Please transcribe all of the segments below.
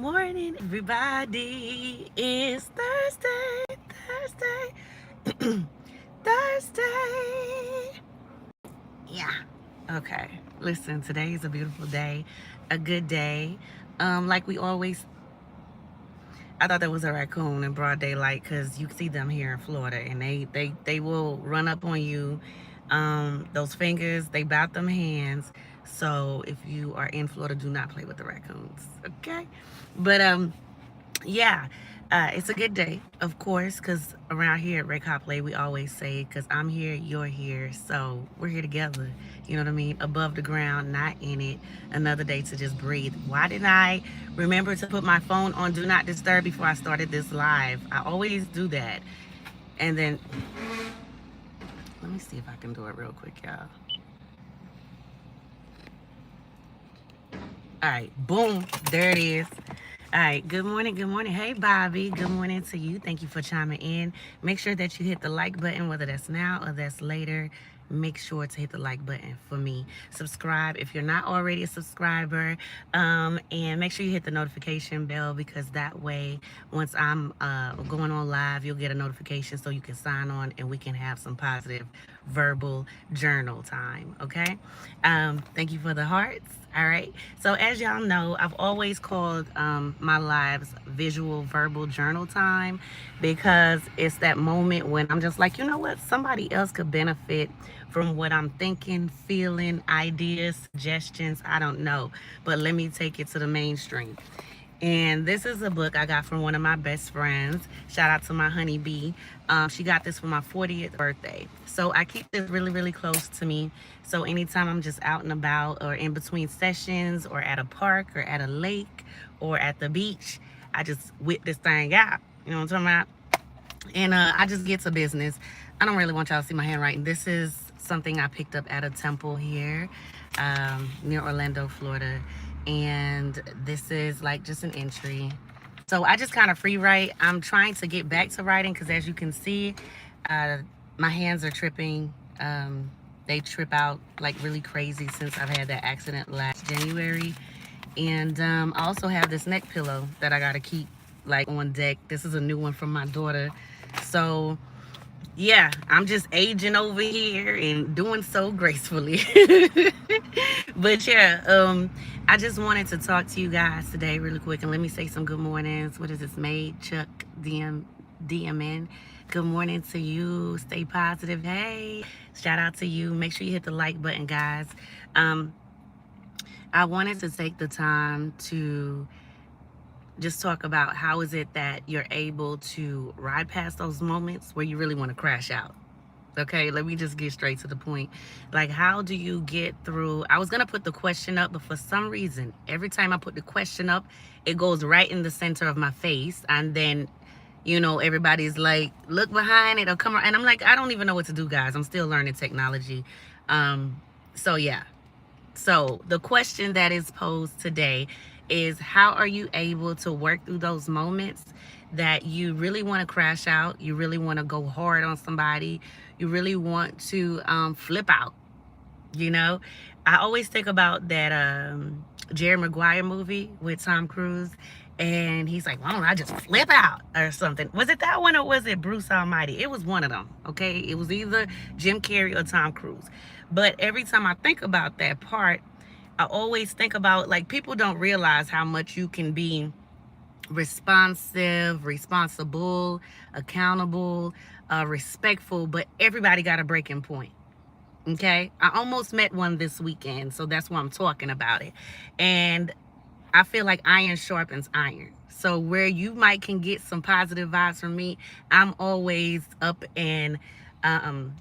morning, everybody. It's Thursday. Thursday. Yeah. Okay. Listen, today is a beautiful day, a good day. Like we always, I thought that was a raccoon in broad daylight because you see them here in Florida, and they will run up on you. Those fingers, they bout them hands. So if you are in Florida, do not play with the raccoons. Okay. But yeah, it's a good day, of course, because around here at REGHOPLÉT, we always say, because I'm here, you're here, so we're here together. You know what I mean? Above the ground, not in it. Another day to just breathe. Why didn't I remember to put my phone on Do Not Disturb before I started this live? I always do that. And then, let me see if I can do it real quick, y'all. All right, boom, there it is. All right, good morning, good morning. Hey, Bobby, good morning to you. Thank you for chiming in. Make sure that you hit the like button, whether that's now or that's later. Make sure to hit the like button for me. Subscribe if you're not already a subscriber. And make sure you hit the notification bell because that way, once I'm going on live, you'll get a notification so you can sign on and we can have some positive verbal journal time, okay? Thank you for the hearts. All right. So as y'all know, I've always called my lives visual verbal journal time because it's that moment when I'm just like, you know what? Somebody else could benefit from what I'm thinking, feeling, ideas, suggestions. I don't know. But let me take it to the mainstream. And this is a book I got from one of my best friends. Shout out to my honeybee. She got this for my 40th birthday. So I keep this really, really close to me. So anytime I'm just out and about or in between sessions or at a park or at a lake or at the beach, I just whip this thing out. You know what I'm talking about? And I just get to business. I don't really want y'all to see my handwriting. This is something I picked up at a temple here near Orlando, Florida. And this is like just an entry. So I just kind of free write. I'm trying to get back to writing because as you can see, my hands are tripping. They trip out like really crazy since I've had that accident last January. And I also have this neck pillow that I got to keep like on deck. This is a new one from my daughter. So yeah, I'm just aging over here and doing so gracefully. But yeah, I just wanted to talk to you guys today really quick and let me say some good mornings. What is this made? Chuck DMN. Good morning to you. Stay positive. Hey, shout out to you. Make sure you hit the like button, guys. I wanted to take the time to just talk about how is it that you're able to ride past those moments where you really want to crash out. Okay, let me just get straight to the point. Like, how do you get through? I was going to put the question up, but for some reason, every time I put the question up, it goes right in the center of my face. And then, you know, everybody's like, look behind it or come around. And I'm like, I don't even know what to do, guys. I'm still learning technology. So, yeah. So the question that is posed today is how are you able to work through those moments that you really want to crash out, you really want to go hard on somebody, you really want to flip out, you know? I always think about that Jerry Maguire movie with Tom Cruise, and he's like, why don't I just flip out or something? Was it that one or was it Bruce Almighty? It was one of them, okay? It was either Jim Carrey or Tom Cruise. But every time I think about that part, I always think about, like, people don't realize how much you can be responsive, responsible, accountable, respectful, but everybody got a breaking point. Okay? I almost met one this weekend, so that's why I'm talking about it. And I feel like iron sharpens iron. So where you might can get some positive vibes from me, I'm always up and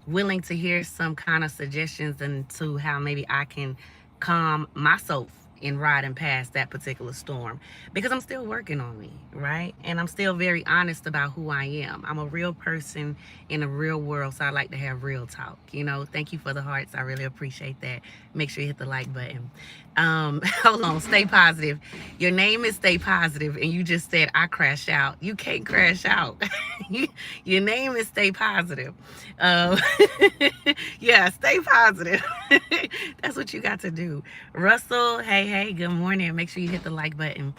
willing to hear some kind of suggestions and to how maybe I can calm myself in riding past that particular storm, because I'm still working on me, right? And I'm still very honest about who I am. I'm a real person in a real world, so I like to have real talk, you know. Thank you for the hearts. I really appreciate that. Make sure you hit the like button. Hold on, stay positive. Your name is Stay Positive, and you just said I crash out. You can't crash out. Your name is Stay Positive. Yeah, stay positive. That's what you got to do. Russell, hey, good morning. Make sure you hit the like button.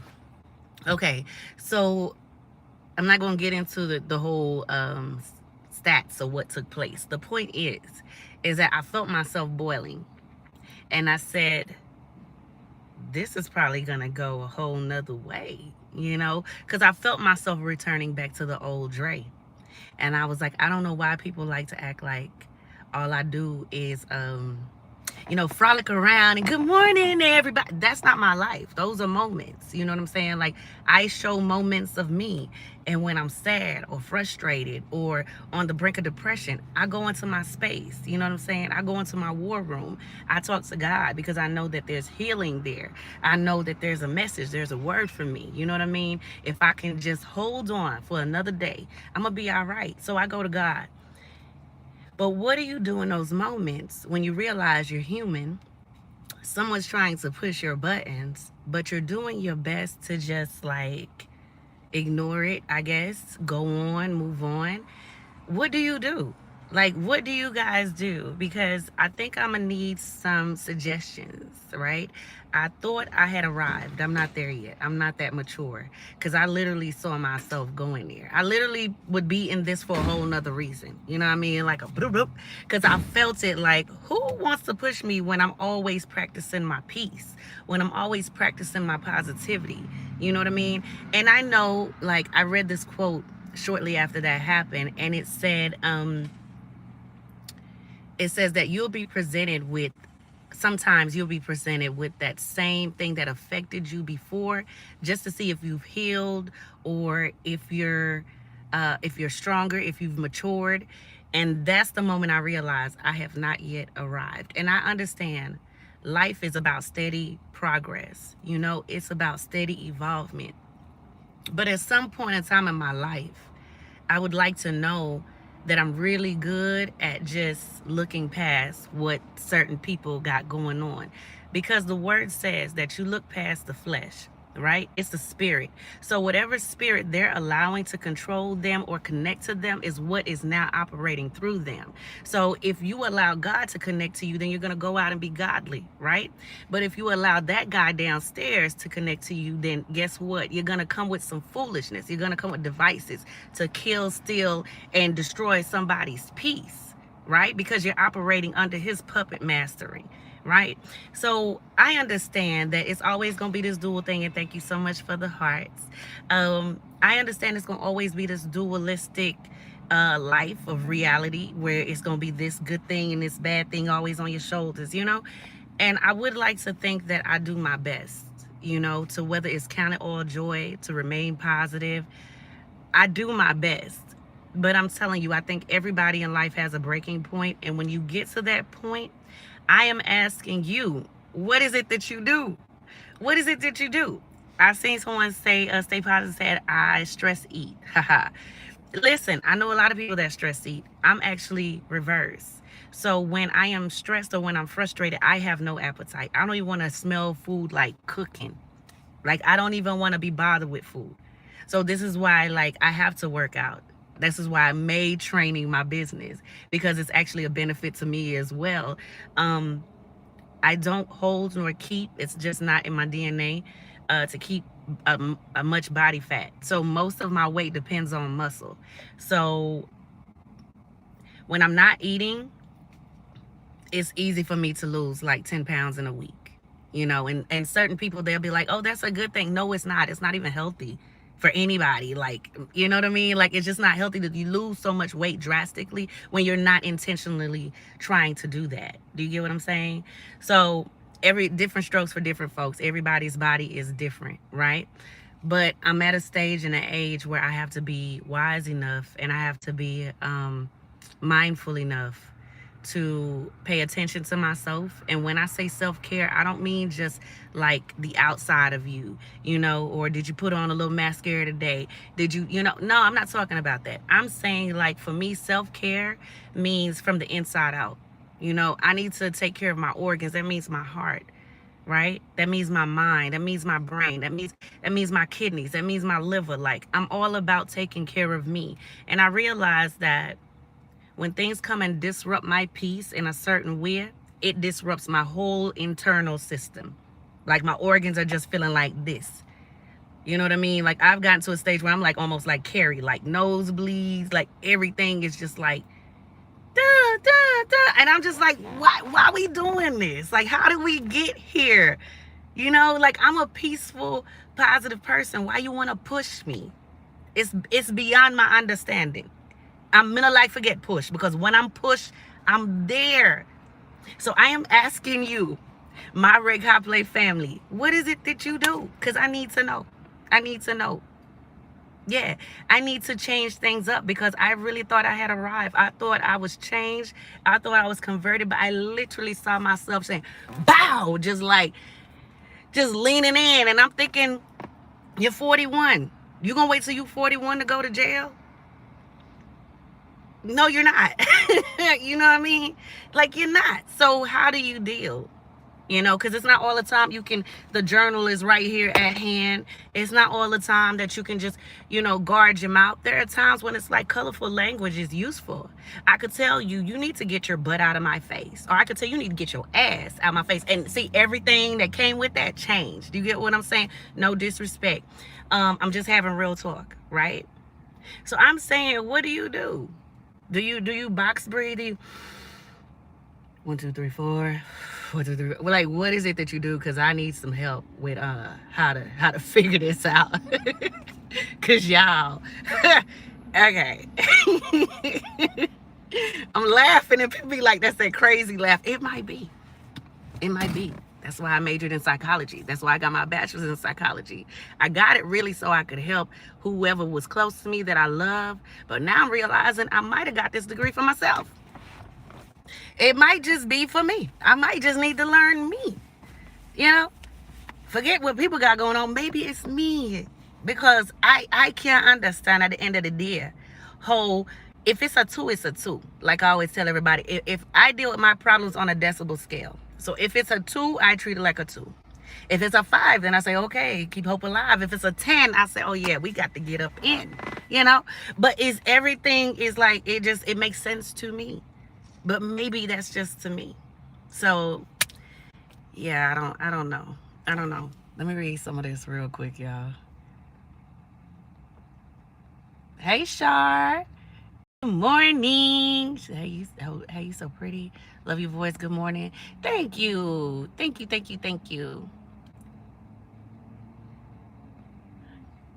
Okay, so I'm not going to get into the whole stats of what took place. The point is that I felt myself boiling, and I said, this is probably going to go a whole nother way, because I felt myself returning back to the old Dre. And I was like, I don't know why people like to act like all I do is frolic around and good morning everybody. That's not my life. Those are moments. You know what I'm saying? Like, I show moments of me. And when I'm sad or frustrated or on the brink of depression, I go into my space. You know what I'm saying? I go into my war room. I talk to God because I know that there's healing there. I know that there's a message, there's a word for me. You know what I mean? If I can just hold on for another day, I'm going to be all right. So I go to God. But what do you do in those moments when you realize you're human? Someone's trying to push your buttons, but you're doing your best to just like ignore it, I guess, go on, move on. What do you do? Like, what do you guys do? Because I think I'm gonna need some suggestions, right? I thought I had arrived. I'm not there yet. I'm not that mature because I literally saw myself going there. I literally would be in this for a whole nother reason. You know what I mean? Like a bloop bloop. Because I felt it like, who wants to push me when I'm always practicing my peace, when I'm always practicing my positivity? You know what I mean? And I know, like, I read this quote shortly after that happened, and it says that you'll be presented with sometimes you'll be presented with that same thing that affected you before, just to see if you've healed or if you're stronger, if you've matured. And that's the moment I realized I have not yet arrived. And I understand life is about steady progress. It's about steady evolvement. But at some point in time in my life, I would like to know that I'm really good at just looking past what certain people got going on. Because the word says that you look past the flesh, right? It's the spirit. So whatever spirit they're allowing to control them or connect to them is what is now operating through them. So if you allow God to connect to you, then you're going to go out and be godly, right? But if you allow that guy downstairs to connect to you, then guess what? You're going to come with some foolishness. You're going to come with devices to kill, steal, and destroy somebody's peace, right? Because you're operating under his puppet mastering, right? So I understand that it's always going to be this dual thing, and thank you so much for the hearts. I understand it's going to always be this dualistic life of reality where it's going to be this good thing and this bad thing always on your shoulders. And I would like to think that I do my best, to whether it's count it all joy, to remain positive. I do my best. But I'm telling you, I think everybody in life has a breaking point. And when you get to that point, I am asking you, what is it that you do? What is it that you do? I've seen someone say, stay positive, said, I stress eat. Haha. Listen, I know a lot of people that stress eat. I'm actually reverse. So when I am stressed or when I'm frustrated, I have no appetite. I don't even want to smell food like cooking. Like, I don't even want to be bothered with food. So this is why, like, I have to work out. This is why I made training my business, because it's actually a benefit to me as well. I don't hold nor keep. It's just not in my DNA to keep a much body fat. So most of my weight depends on muscle. So when I'm not eating, it's easy for me to lose like 10 pounds in a week. And certain people, they'll be like, oh, that's a good thing. No, it's not. It's not even healthy for anybody. Like, you know what I mean? Like, it's just not healthy that you lose so much weight drastically when you're not intentionally trying to do that. Do you get what I'm saying? So every different strokes for different folks. Everybody's body is different, right? But I'm at a stage and an age where I have to be wise enough and I have to be mindful enough to pay attention to myself. And when I say self-care, I don't mean just like the outside of you, or did you put on a little mascara today? Did you, no, I'm not talking about that. I'm saying, like, for me, self-care means from the inside out. I need to take care of my organs. That means my heart, right? That means my mind. That means my brain. That means my kidneys. That means my liver. Like, I'm all about taking care of me. And I realized that when things come and disrupt my peace in a certain way, it disrupts my whole internal system. Like, my organs are just feeling like this. You know what I mean? Like I've gotten to a stage where I'm like almost like Carrie, like nosebleeds, like everything is just like duh, duh, duh. And I'm just like, why we doing this? Like, how did we get here? You know, like I'm a peaceful, positive person. Why you want to push me? It's beyond my understanding. I'm gonna like forget push because when I'm pushed, I'm there. So I am asking you, my REGHOPLÉT family, what is it that you do? Because I need to know. I need to know. Yeah, I need to change things up because I really thought I had arrived. I thought I was changed. I thought I was converted, but I literally saw myself saying, bow, just leaning in. And I'm thinking, you're 41. You gonna wait till you 41 to go to jail? No, you're not. You know what I mean? Like, you're not. So how do you deal? You know, because it's not all the time you can, the journal is right here at hand. It's not all the time that you can just, you know, guard your mouth. There are times when it's like colorful language is useful. I could tell you, you need to get your butt out of my face. Or I could tell you, you need to get your ass out of my face. And see, everything that came with that changed. Do you get what I'm saying? No disrespect. I'm just having real talk, right? So I'm saying, what do you do? Do you box breathe? Do you 1, 2, 3, 4, 1, 2, 3? Well, like, what is it that you do? Because I need some help with how to figure this out. Cause y'all, okay. I'm laughing and people be like, that's that crazy laugh. It might be. It might be. That's why I majored in psychology. That's why I got my bachelor's in psychology. I got it really so I could help whoever was close to me that I love. But now I'm realizing I might have got this degree for myself. It might just be for me. I might just need to learn me. You know? Forget what people got going on. Maybe it's me. Because I can't understand at the end of the day. If it's a 2, it's a 2. Like I always tell everybody, if I deal with my problems on a decibel scale. So if it's a 2, I treat it like a 2. If it's a 5, then I say, okay, keep hope alive. If it's a 10, I say, oh yeah, we got to get up in, you know? But everything is like, it makes sense to me. But maybe that's just to me. So yeah, I don't know. I don't know. Let me read some of this real quick, y'all. Hey, Shar. Good morning. Hey, you so pretty. Love your voice. Good morning. Thank you. Thank you, thank you, thank you.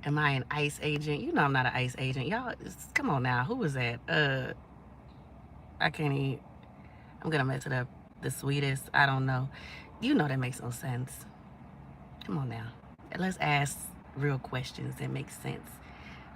Am I an ICE agent? You know I'm not an ICE agent. Y'all, come on now. Who was that? I can't even. I'm going to mess it up. The sweetest. I don't know. You know that makes no sense. Come on now. Let's ask real questions that make sense.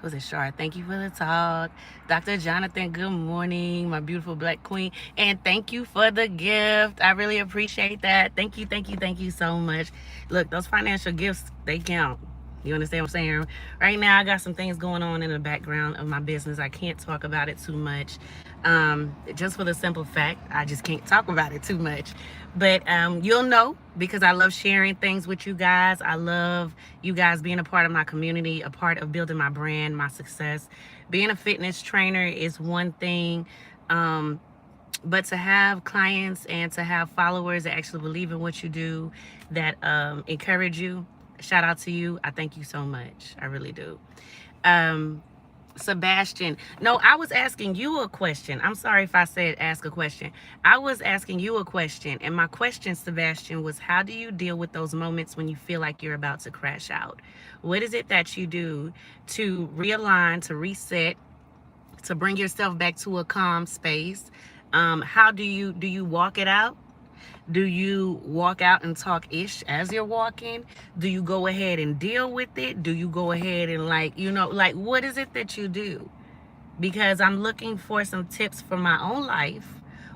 Who's it, Shar? Thank you for the talk. Dr. Jonathan, good morning, my beautiful black queen. And thank you for the gift. I really appreciate that. Thank you, thank you, thank you so much. Look, those financial gifts, they count. You understand what I'm saying? Right now, I got some things going on in the background of my business. I can't talk about it too much. Just for the simple fact, I just can't talk about it too much. But you'll know because I love sharing things with you guys. I love you guys being a part of my community, a part of building my brand, my success. Being a fitness trainer is one thing. But to have clients and to have followers that actually believe in what you do, that encourage you, shout out to you. I thank you so much. I really do. Sebastian, no, I was asking you a question. I'm sorry if I said ask a question. I was asking you a question. And my question, Sebastian, was how do you deal with those moments when you feel like you're about to crash out? What is it that you do to realign, to reset, to bring yourself back to a calm space? How do you walk it out? Do you walk out and talk ish as you're walking? Do you go ahead and deal with it? Do you go ahead and what is it that you do? Because I'm looking for some tips for my own life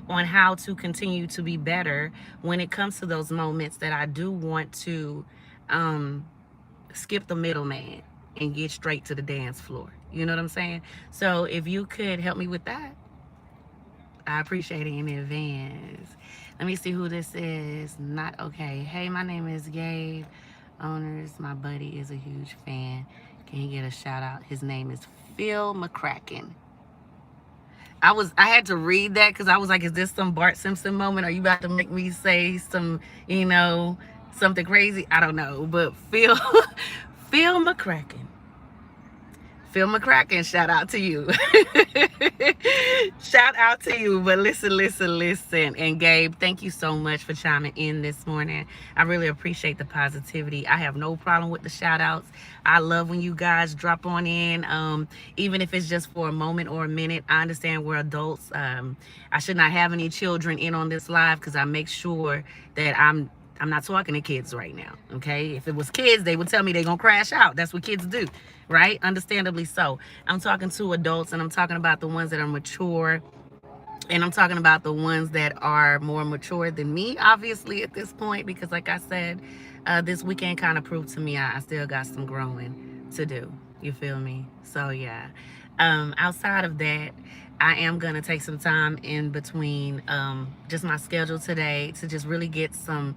on how to continue to be better when it comes to those moments that I do want to skip the middleman and get straight to the dance floor. You know what I'm saying? So if you could help me with that, I appreciate it in advance. Let me see who this is. Not okay. Hey, my name is Gabe. Owners, my buddy is a huge fan. Can he get a shout out? His name is Phil McCracken. I had to read that because I was like, is this some Bart Simpson moment? Are you about to make me say some, something crazy? I don't know. But Phil Phil McCracken. Phil McCracken, shout out to you. Shout out to you. But listen, listen, listen. And Gabe, thank you so much for chiming in this morning. I really appreciate the positivity. I have no problem with the shout outs. I love when you guys drop on in, even if it's just for a moment or a minute. I understand we're adults. I should not have any children in on this live because I make sure that I'm not talking to kids right now, okay? If it was kids, they would tell me they're going to crash out. That's what kids do, right? Understandably so. I'm talking to adults, and I'm talking about the ones that are mature, and I'm talking about the ones that are more mature than me, obviously, at this point, because like I said, this weekend kind of proved to me I still got some growing to do. You feel me? So, yeah. Outside of that, I am going to take some time in between just my schedule today to just really get some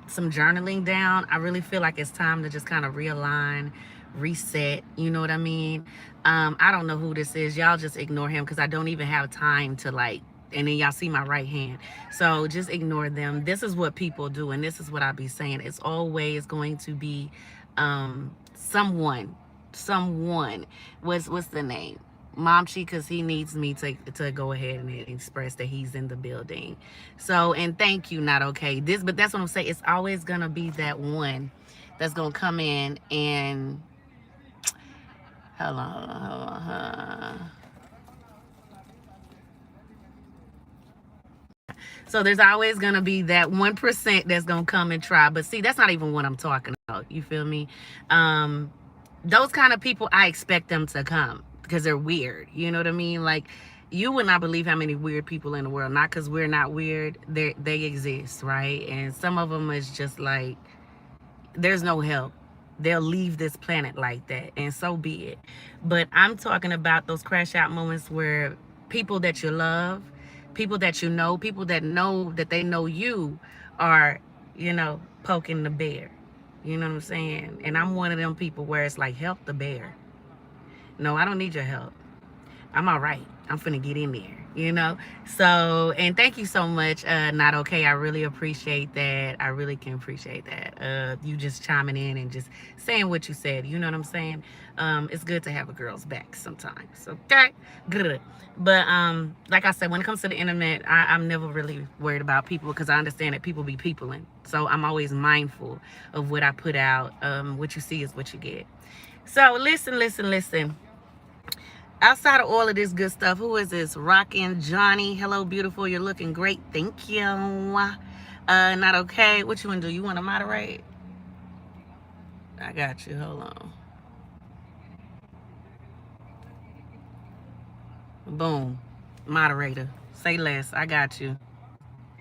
journaling down. I really feel like it's time to just kind of realign, reset. You know what I mean? I don't know who this is. Y'all just ignore him because I don't even have time to like. And then y'all see my right hand. So just ignore them. This is what people do, and this is what I be saying. It's always going to be someone. What's the name? Momchi, because he needs me to go ahead and express that he's in the building. So, and thank you, not okay. But that's what I'm saying. It's always gonna be that one that's gonna come in and hold on. So there's always gonna be that 1% that's gonna come and try. But see, that's not even what I'm talking about. You feel me? Those kind of people, I expect them to come because they're weird. You know what I mean? Like, you would not believe how many weird people in the world. Not because we're not weird. They exist, right? And some of them is just like, there's no help. They'll leave this planet like that, and so be it. But I'm talking about those crash out moments where people that you love, people that you know that they know you are, poking the bear. You know what I'm saying? And I'm one of them people where it's like, help the bear. No, I don't need your help. I'm all right. I'm finna get in there, So, and thank you so much, Not Okay. I really appreciate that. I really can appreciate that. You just chiming in and just saying what you said. You know what I'm saying? It's good to have a girl's back sometimes. Okay? Good. But like I said, when it comes to the internet, I'm never really worried about people because I understand that people be peopling. So I'm always mindful of what I put out. What you see is what you get. So listen. Outside of all of this good stuff, who is this? Rockin' Johnny. Hello, beautiful. You're looking great. Thank you. Not okay. What you want to do? You want to moderate? I got you. Hold on. Boom. Moderator. Say less. I got you.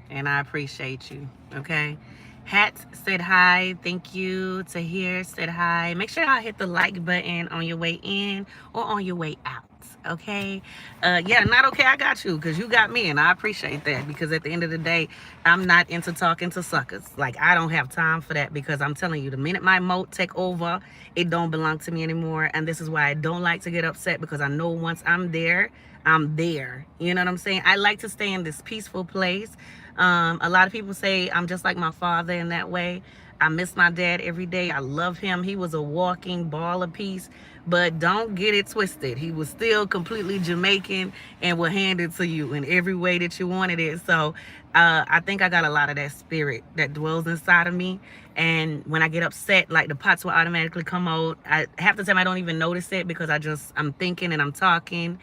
And I appreciate you. Okay? Hat said hi. Thank you. Tahir said hi. Make sure y'all hit the like button on your way in or on your way out. Okay? Yeah, Not okay. I got you because you got me, and I appreciate that because at the end of the day, I'm not into talking to suckers. Like, I don't have time for that because I'm telling you, the minute my moat take over, it don't belong to me anymore. And this is why I don't like to get upset because I know once I'm there, I'm there. You know what I'm saying? I like to stay in this peaceful place. A lot of people say I'm just like my father in that way. I miss my dad every day. I love him. He was a walking ball of peace, but don't get it twisted. He was still completely Jamaican and will hand it to you in every way that you wanted it. So I think I got a lot of that spirit that dwells inside of me. And when I get upset, like the pots will automatically come out. Half the time I don't even notice it because I'm thinking and I'm talking.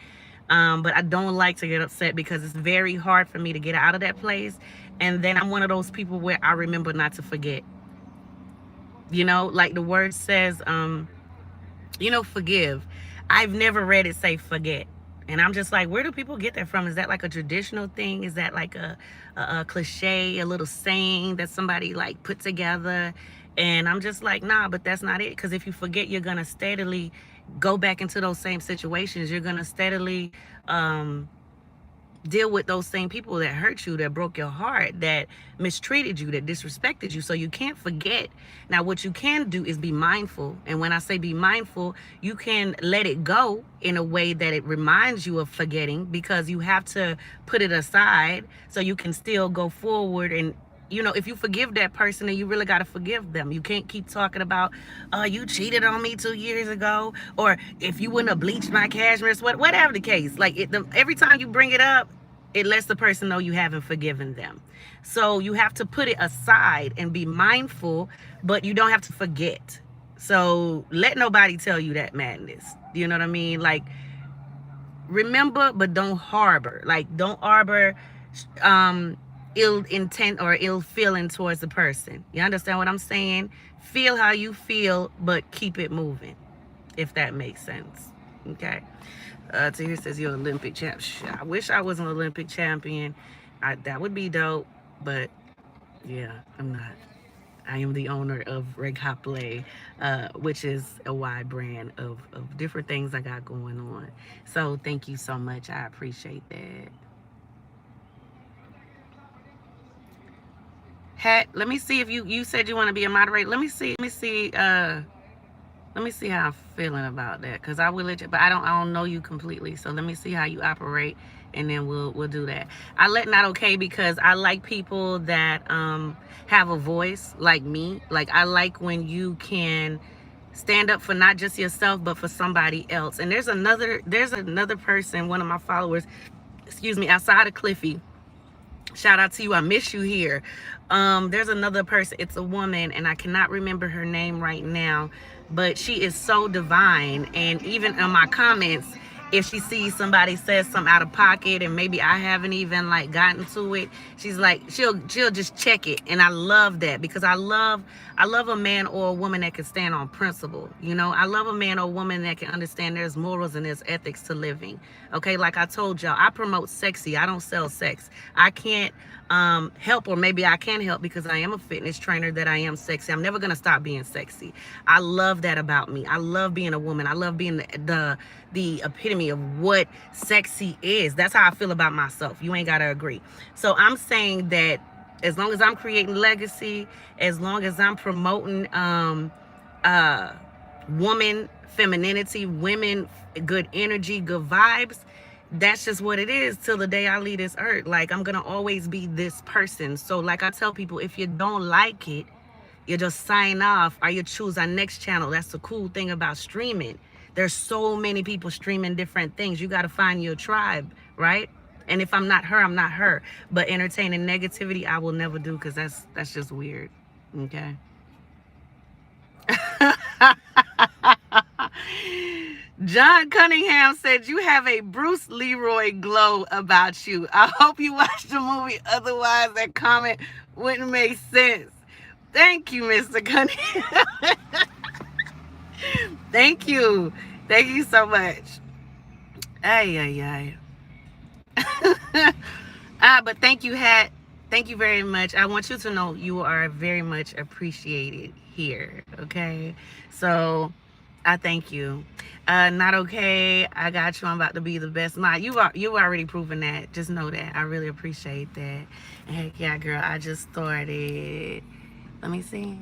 But I don't like to get upset because it's very hard for me to get out of that place. And then I'm one of those people where I remember not to forget. Like the word says, forgive. I've never read it say forget. And I'm just like, where do people get that from? Is that like a traditional thing? Is that like a cliche, a little saying that somebody like put together? And I'm just like, nah, but that's not it. Because if you forget, you're going to steadily go back into those same situations. You're going to steadily deal with those same people that hurt you, that broke your heart, that mistreated you, that disrespected you. So you can't forget. Now, what you can do is be mindful. And when I say be mindful, you can let it go in a way that it reminds you of forgetting, because you have to put it aside so you can still go forward and you know, if you forgive that person, then you really got to forgive them. You can't keep talking about, oh, you cheated on me 2 years ago, or if you wouldn't have bleached my cashmere sweat, whatever the case. Like every time you bring it up, it lets the person know you haven't forgiven them. So you have to put it aside and be mindful, but you don't have to forget. So let nobody tell you that madness. You know what I mean? Like, remember, but don't harbor. Like, don't harbor um ill intent or ill feeling towards the person. You understand what I'm saying? Feel how you feel, but keep it moving, if that makes sense. Okay. Tahir says you're Olympic champ. I wish I was an Olympic champion. That would be dope, but yeah, I'm not. I am the owner of REGHOPLÉT, which is a wide brand of different things I got going on. So thank you so much. I appreciate that. Hat, let me see if you said you want to be a moderator. Let me see how I'm feeling about that, because I will let you, but I don't know you completely. So let me see how you operate, and then we'll do that. I let not okay because I like people that have a voice like me. Like, I like when you can stand up for not just yourself but for somebody else. And there's another person, one of my followers, excuse me, outside of Cliffy. Shout out to you. I miss you here. There's another person. It's a woman, and I cannot remember her name right now, but she is so divine. And even in my comments, if she sees somebody says something out of pocket and maybe I haven't even like gotten to it, she's like, she'll just check it. And I love that, because I love a man or a woman that can stand on principle. You know, I love a man or a woman that can understand there's morals and there's ethics to living. Okay, like I told y'all, I promote sexy. I don't sell sex. I can't help, or maybe I can help because I am a fitness trainer, that I am sexy. I'm never gonna stop being sexy. I love that about me. I love being a woman. I love being the epitome of what sexy is. That's how I feel about myself. You ain't gotta agree. So I'm saying that as long as I'm creating legacy, as long as I'm promoting woman femininity, women, good energy, good vibes, that's just what it is till the day I leave this earth. Like, I'm gonna always be this person. So like I tell people, if you don't like it, you just sign off or you choose our next channel. That's the cool thing about streaming. There's so many people streaming different things. You got to find your tribe, right? And if I'm not her, I'm not her. But entertaining negativity, I will never do, because that's just weird. Okay. John Cunningham said you have a Bruce Leroy glow about you. I hope you watched the movie, otherwise that comment wouldn't make sense. Thank you, Mr. Cunningham. Thank you. Thank you so much. Ay. But thank you, Hat. Thank you very much. I want you to know you are very much appreciated here. Okay. So I thank you. Not okay. I got you. I'm about to be the best mod. You already proven that. Just know that. I really appreciate that. And heck yeah, girl. I just started. Let me see.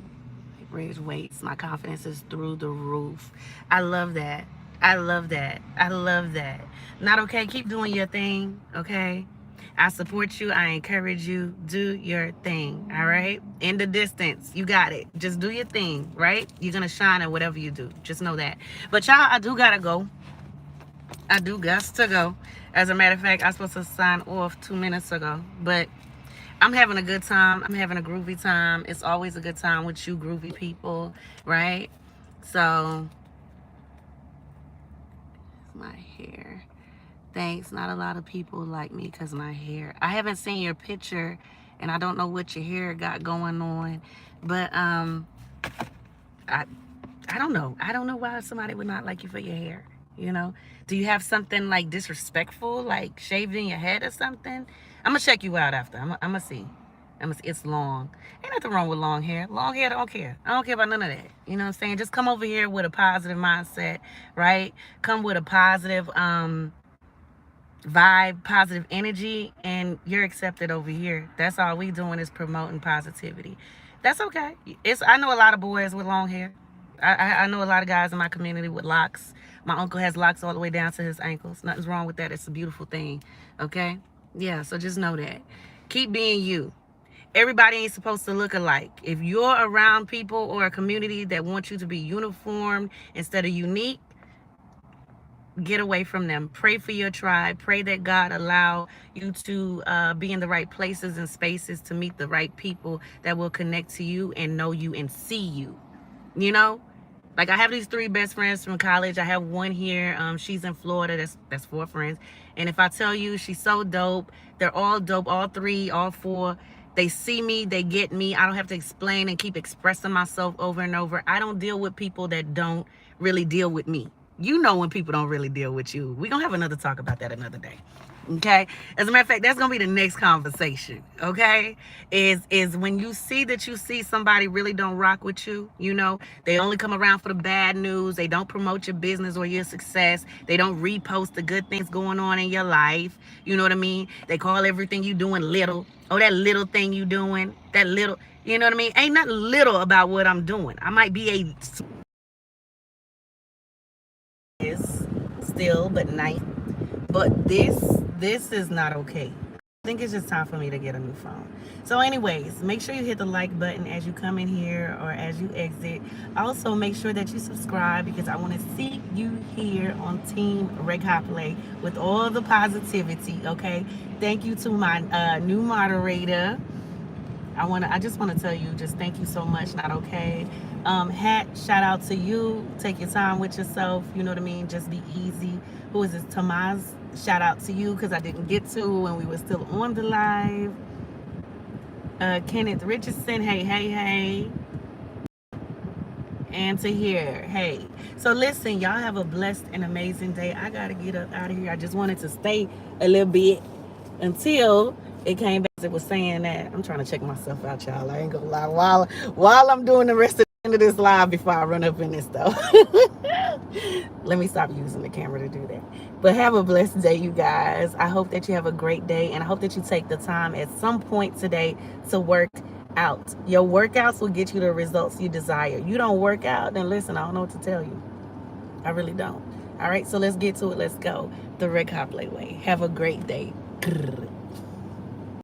Raise weights. My confidence is through the roof. I love that. I love that. I love that. Not okay. Keep doing your thing. Okay. I support you. I encourage you. Do your thing. All right. In the distance. You got it. Just do your thing. Right. You're going to shine at whatever you do. Just know that. But y'all, I do got to go. I do got to go. As a matter of fact, I was supposed to sign off 2 minutes ago. But I'm having a good time. I'm having a groovy time. It's always a good time with you groovy people, right? So, my hair. Thanks. Not a lot of people like me because my hair. I haven't seen your picture, and I don't know what your hair got going on. But I don't know. I don't know why somebody would not like you for your hair. You know? Do you have something like disrespectful, like shaved in your head or something? I'm gonna check you out after. I'm gonna see. It's long. Ain't nothing wrong with long hair. Long hair, don't care. I don't care about none of that. You know what I'm saying? Just come over here with a positive mindset, right? Come with a positive vibe, positive energy, and you're accepted over here. That's all we doing is promoting positivity. That's okay. I know a lot of boys with long hair. I know a lot of guys in my community with locks. My uncle has locks all the way down to his ankles. Nothing's wrong with that. It's a beautiful thing. Okay? Yeah, so just know that. Keep being you. Everybody ain't supposed to look alike. If you're around people or a community that wants you to be uniform instead of unique, get away from them. Pray for your tribe. Pray that God allow you to be in the right places and spaces to meet the right people that will connect to you and know you and see you. You know, like I have these three best friends from college. I have one here. She's in Florida. That's four friends. And if I tell you, she's so dope. They're all dope. All three, all four. They see me. They get me. I don't have to explain and keep expressing myself over and over. I don't deal with people that don't really deal with me. You know when people don't really deal with you. We're gonna have another talk about that another day. Okay. As a matter of fact, that's gonna be the next conversation. Okay. Is when you see that you see somebody really don't rock with you, you know, they only come around for the bad news, they don't promote your business or your success, they don't repost the good things going on in your life. You know what I mean? They call everything you doing little. Oh, that little thing you doing, that little, you know what I mean? Ain't nothing little about what I'm doing. I might be a is still, but nice. But this is not okay. I think it's just time for me to get a new phone. So anyways, make sure you hit the like button as you come in here or as you exit. Also make sure that you subscribe because I want to see you here on Team REGHOPLÉT with all the positivity. Okay. Thank you to my new moderator. I just want to tell you, just thank you so much. Not okay. Hat, shout out to you. Take your time with yourself. You know what I mean? Just be easy. Who is this? Tamaz, shout out to you because I didn't get to when we were still on the live. Kenneth Richardson, hey, hey, hey. And to hear, hey. So listen, y'all have a blessed and amazing day. I got to get up out of here. I just wanted to stay a little bit until it came back. It was saying that I'm trying to check myself out, y'all. I ain't gonna lie. While I'm doing the rest of the end of this live before I run up in this stuff. Let me stop using the camera to do that. But have a blessed day, you guys. I hope that you have a great day, and I hope that you take the time at some point today to work out. Your workouts will get you the results you desire. You don't work out, then listen, I don't know what to tell you. I really don't. All right, so let's get to it. Let's go the REGHOPLÉT way. Have a great day.